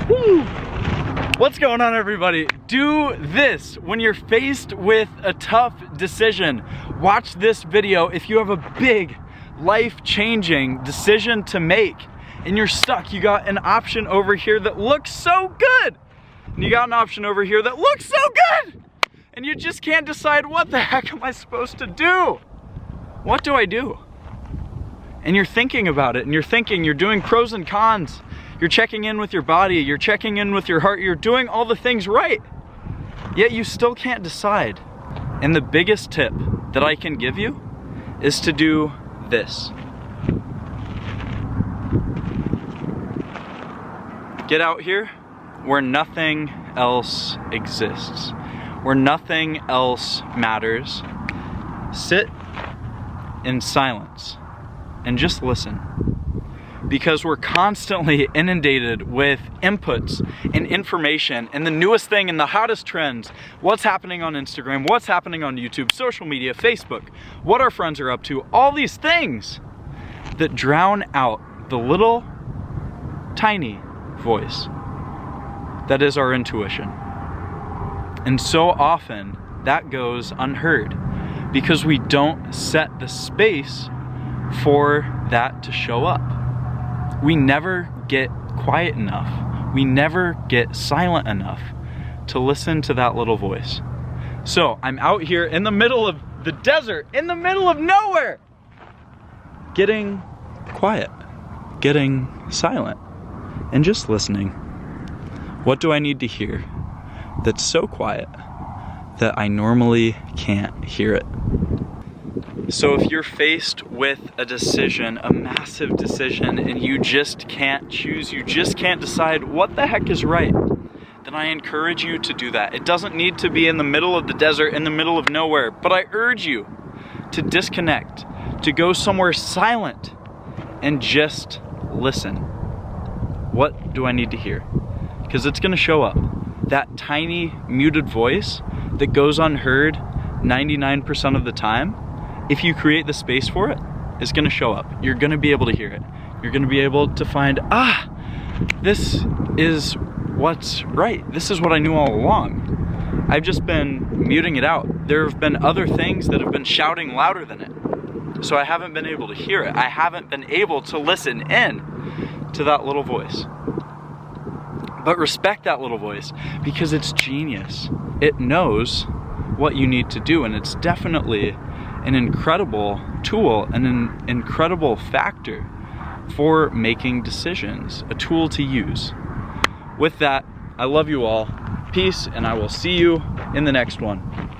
Woo! What's going on, everybody? Do this when you're faced with a tough decision. Watch this video if you have a big, life-changing decision to make and you're stuck. You got an option over here that looks so good, and you got an option over here that looks so good, and you just can't decide, what the heck am I supposed to do? What do I do? And you're thinking about it, and you're doing pros and cons. You're checking in with your body, you're checking in with your heart, you're doing all the things right, yet you still can't decide. And the biggest tip that I can give you is to do this. Get out here where nothing else exists, where nothing else matters. Sit in silence and just listen. Because we're constantly inundated with inputs and information and the newest thing and the hottest trends, what's happening on Instagram, what's happening on YouTube, social media, Facebook, what our friends are up to, all these things that drown out the little tiny voice that is our intuition. And so often that goes unheard because we don't set the space for that to show up. We never get quiet enough. We never get silent enough to listen to that little voice. So I'm out here in the middle of the desert, in the middle of nowhere, getting quiet, getting silent, and just listening. What do I need to hear that's so quiet that I normally can't hear it? So if you're faced with a decision, a massive decision, and you just can't choose, you just can't decide what the heck is right, then I encourage you to do that. It doesn't need to be in the middle of the desert, in the middle of nowhere, but I urge you to disconnect, to go somewhere silent and just listen. What do I need to hear? Because it's gonna show up. That tiny muted voice that goes unheard 99% of the time, if you create the space for it, it's gonna show up. You're gonna be able to hear it. You're gonna be able to find, this is what's right. This is what I knew all along. I've just been muting it out. There have been other things that have been shouting louder than it. So I haven't been able to hear it. I haven't been able to listen in to that little voice. But respect that little voice because it's genius. It knows what you need to do, and it's definitely an incredible tool and an incredible factor for making decisions, a tool to use. With that, I love you all. Peace, and I will see you in the next one.